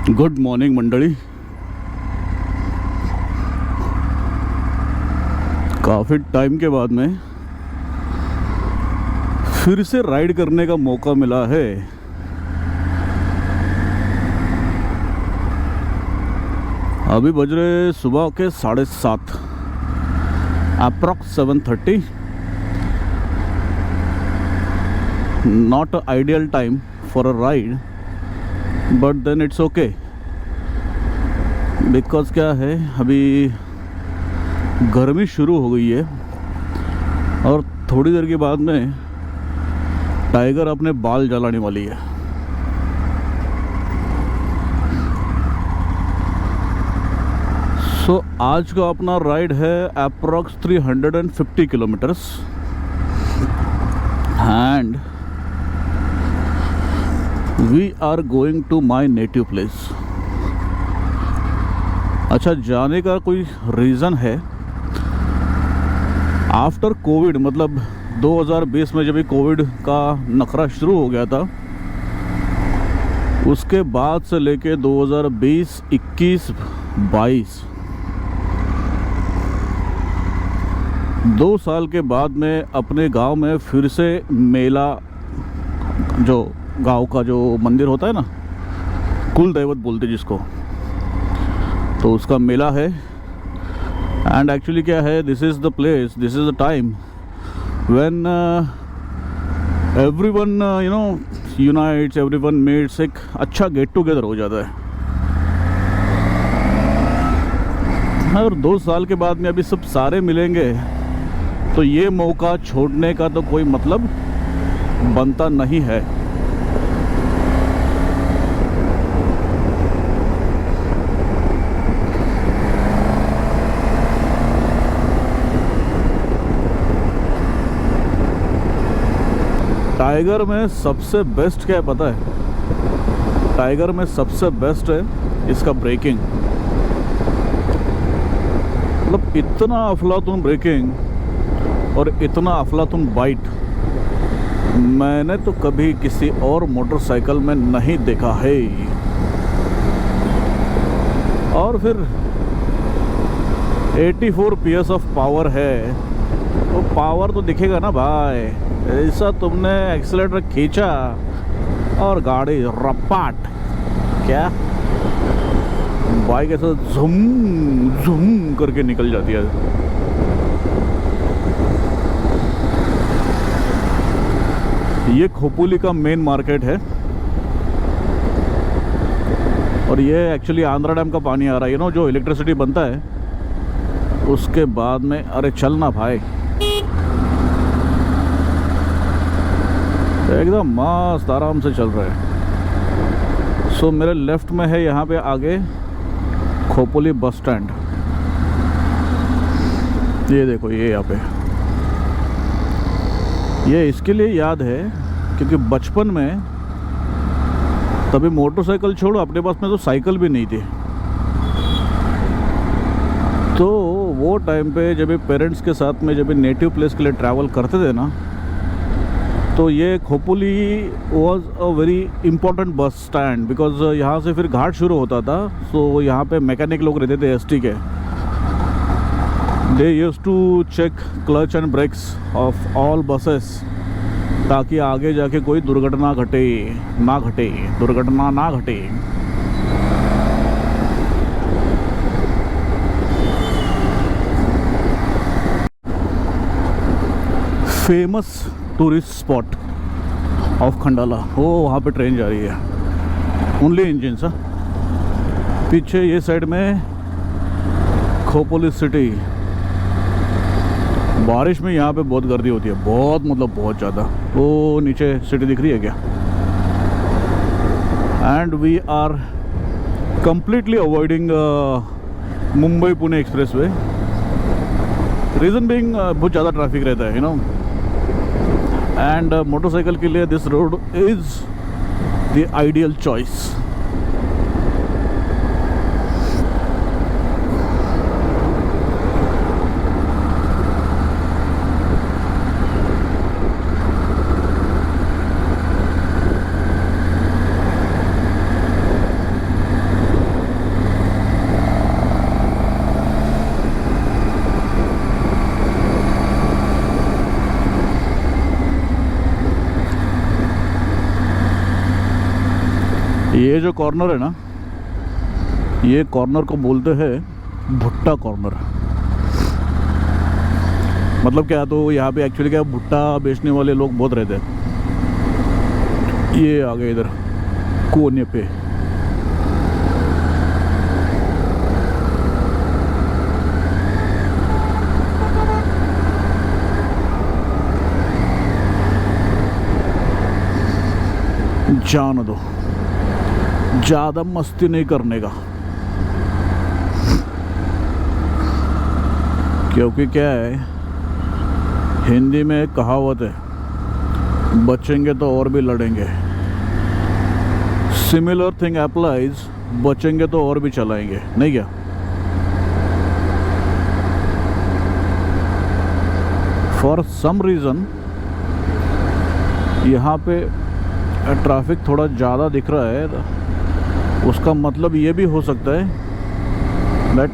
Good morning मंडली। काफ़ी time के बाद में फिर से राइड करने का मौका मिला है। अभी बज रहे सुबह के 7:30, approx 7:30। Not a ideal time for a ride, but then it's okay. Because क्या है, अभी गर्मी शुरू हो गई है और थोड़ी देर के बाद में टाइगर अपने बाल जलाने वाली है। सो आज का अपना राइड है approx 350 kilometres and we are going to my native place. अच्छा, जाने का कोई रीज़न है। आफ्टर कोविड, मतलब 2020 में जब भी कोविड का नखरा शुरू हो गया था, उसके बाद से लेके 2020, 21, 22 2 साल के बाद में अपने गांव में फिर से मेला, जो गांव का जो मंदिर होता है ना, कुल दैवत बोलते जिसको, तो उसका मेला है। एंड एक्चुअली क्या है, this is the place, this is the time when everyone unites, everyone meets, एक अच्छा गेट टुगेदर हो जाता है। और 2 साल के बाद में अभी सब सारे मिलेंगे, तो ये मौका छोड़ने का तो कोई मतलब बनता नहीं है। टाइगर में सबसे बेस्ट क्या है पता है? टाइगर में सबसे बेस्ट है इसका ब्रेकिंग। मतलब इतना अफलातून ब्रेकिंग और इतना अफलातून बाइट मैंने तो कभी किसी और मोटरसाइकिल में नहीं देखा है। और फिर 84 PS ऑफ पावर है, तो पावर तो दिखेगा ना भाई। ऐसा तुमने एक्सीलेटर खींचा और गाड़ी रपाट, क्या बाइक ऐसा झुम झुम करके निकल जाती है। ये खोपोली का मेन मार्केट है और ये एक्चुअली आंध्रा डैम का पानी आ रहा है, जो इलेक्ट्रिसिटी बनता है उसके बाद में। अरे चलना भाई, एकदम मस्त आराम से चल रहा है। सो मेरे लेफ्ट में है यहाँ पे आगे खोपोली बस स्टैंड। ये देखो, ये यहाँ पे, ये इसके लिए याद है क्योंकि बचपन में तभी मोटरसाइकिल छोड़ो, अपने पास में तो साइकिल भी नहीं थी। तो वो टाइम पे जब पेरेंट्स के साथ में जब नेटिव प्लेस के लिए ट्रैवल करते थे ना, तो ये Khopoli was a very important bus stand, because यहाँ से फिर घाट शुरू होता था। सो यहाँ पे मैकेनिक लोग रहते थे ST के। They used to check clutch and brakes of all buses, ताकि आगे जाके कोई दुर्घटना ना घटे। Famous tourist spot of Khandala, वो वहाँ पे ट्रेन जा रही है, ओनली इंजन सा। पीछे ये साइड में खोपोली सिटी। बारिश में यहाँ पे बहुत गर्दी होती है, बहुत, मतलब बहुत ज़्यादा। वो नीचे सिटी दिख रही है क्या? And we are completely avoiding Mumbai Pune express way. Reason being बहुत ज़्यादा ट्रैफिक रहता है, एंड मोटरसाइकिल के लिए this road is the ideal choice. ये जो कॉर्नर है ना, ये कॉर्नर को बोलते हैं भुट्टा कॉर्नर। मतलब क्या, तो यहाँ पे एक्चुअली क्या, भुट्टा बेचने वाले लोग बहुत रहते हैं। ये आ गए इधर कोने पे। जान दो, ज़्यादा मस्ती नहीं करने का, क्योंकि क्या है, हिंदी में एक कहावत है, बचेंगे तो और भी लड़ेंगे। सिमिलर थिंग अप्लाइज, बचेंगे तो और भी चलाएंगे, नहीं क्या? फॉर सम रीज़न यहाँ पे ट्रैफिक थोड़ा ज़्यादा दिख रहा है। उसका मतलब ये भी हो सकता है दैट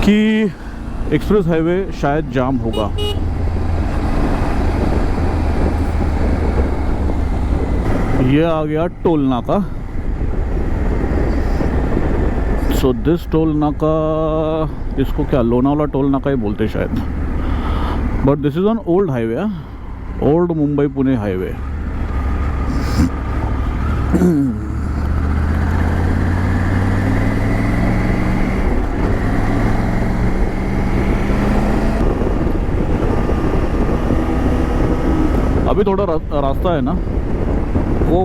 कि एक्सप्रेस हाईवे शायद जाम होगा। ये आ गया टोल नाका। सो दिस टोल नाका, इसको क्या लोनावाला टोल नाका ही बोलते हैं शायद, but this is on old highway, old Mumbai Pune highway. अभी थोड़ा रास्ता है ना, वो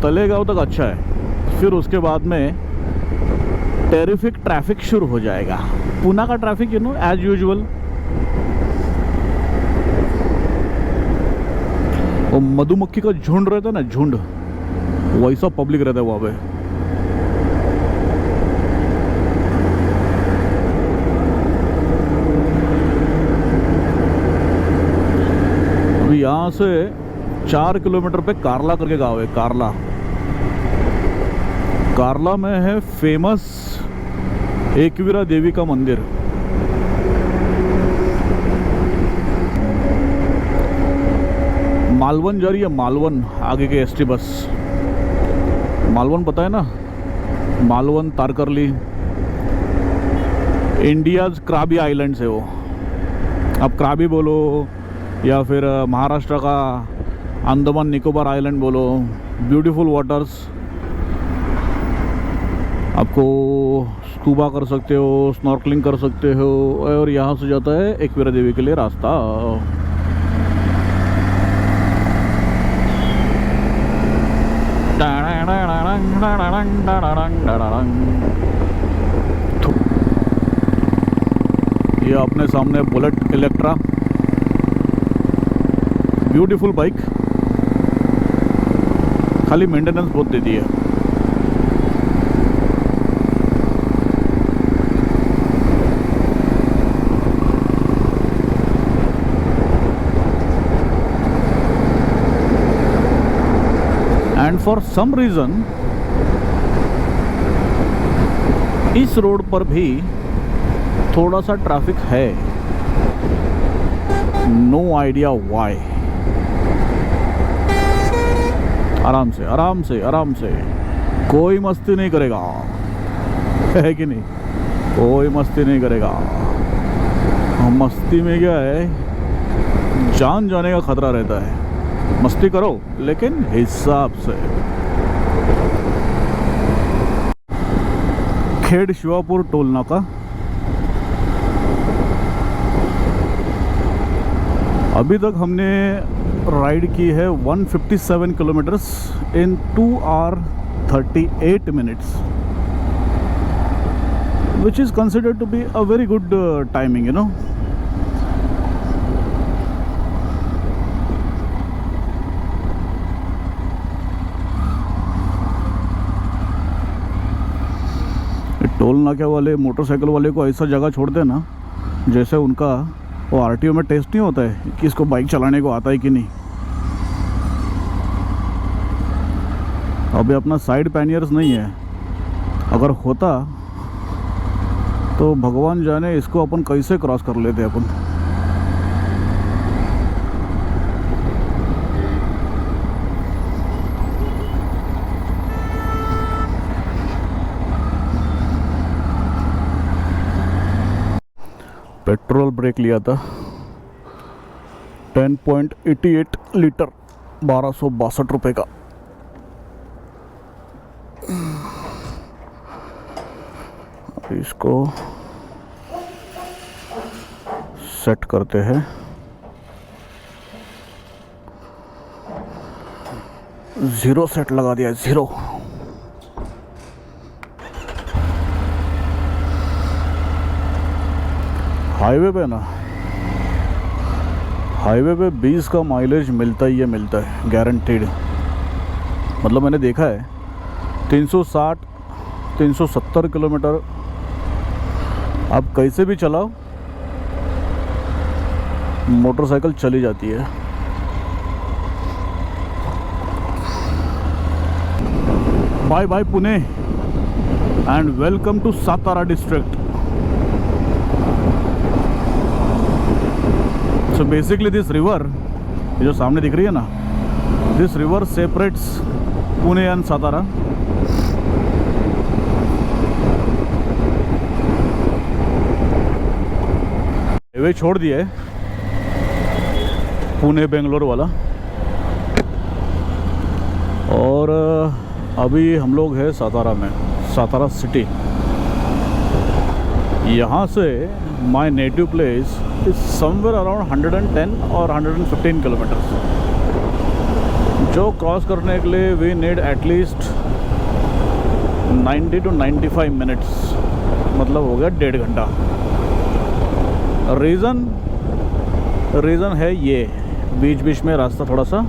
तलेगांव तक अच्छा है, फिर उसके बाद में टेरिफिक ट्रैफिक शुरू हो जाएगा। पुणे का ट्रैफिक एज यूजुअल। वो मधुमक्खी का झुंड रहता है ना, झुंड, वैसा पब्लिक रहता है वहाँ पे। अभी यहाँ से 4 किलोमीटर पे कारला करके गाँव है, कारला। कारला में है फेमस एकवीरा देवी का मंदिर। मालवन जा रही है, मालवन आगे के एसटी बस। मालवन पता है ना, मालवन तारकर्ली, इंडियाज क्राबी आइलैंड्स है वो। अब क्राबी बोलो या फिर महाराष्ट्र का अंडमान निकोबार आइलैंड बोलो, ब्यूटीफुल वाटर्स। आपको स्कूबा कर सकते हो, स्नॉर्कलिंग कर सकते हो, और यहाँ से जाता है एकवीरा देवी के लिए रास्ता। ये अपने सामने बुलेट इलेक्ट्रा, ब्यूटीफुल बाइक, खाली मेंटेनेंस बहुत देती है। एंड फॉर सम रीज़न इस रोड पर भी थोड़ा सा ट्रैफिक है। No idea why. आराम से आराम से आराम से, कोई मस्ती नहीं करेगा, है कि नहीं? कोई मस्ती नहीं करेगा। मस्ती में क्या है, जान जाने का खतरा रहता है। मस्ती करो लेकिन हिसाब से। खेड़ शिवापुर टोल नाका। अभी तक हमने राइड की है 157 kilometres in 2 hours 38 minutes, which is considered to be a very good timing, you know. Toll नाके वाले मोटरसाइकिल वाले को ऐसा जगह छोड़ते हैं ना, जैसे उनका वो आरटीओ में टेस्ट नहीं होता है कि इसको बाइक चलाने को आता है कि नहीं। अभी अपना साइड पैनियर्स नहीं है, अगर होता तो भगवान जाने इसको अपन कैसे क्रॉस कर लेते अपन। पेट्रोल ब्रेक लिया था 10.88 लीटर 1262 रुपये का। इसको सेट करते हैं। ज़ीरो सेट लगा दिया, ज़ीरो। हाईवे पे ना, हाईवे पे 20 का माइलेज मिलता ही है, मिलता है गारंटीड। मतलब मैंने देखा है 360 370 किलोमीटर आप कैसे भी चलाओ, मोटरसाइकिल चली जाती है। Bye bye Pune and welcome to Satara district. So basically this river, ये जो सामने दिख रही है ना, this river separates Pune and Satara. Highway छोड़ दिया है पुणे बेंगलोर वाला, और अभी हम लोग हैं सातारा में, सातारा सिटी। यहाँ से my native place is somewhere around 110 और 115 किलोमीटर्स, जो क्रॉस करने के लिए we need at least 90 to 95 minutes, मतलब हो गया 1.5 घंटा। रीज़न है ये, बीच बीच में रास्ता थोड़ा सा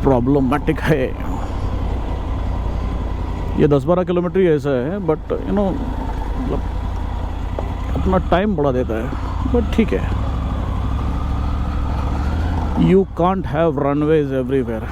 प्रॉब्लमेटिक है। ये 10-12 किलोमीटर ही ऐसा है, बट यू नो मतलब अपना टाइम बड़ा देता है, बट ठीक है। You can't have runways everywhere.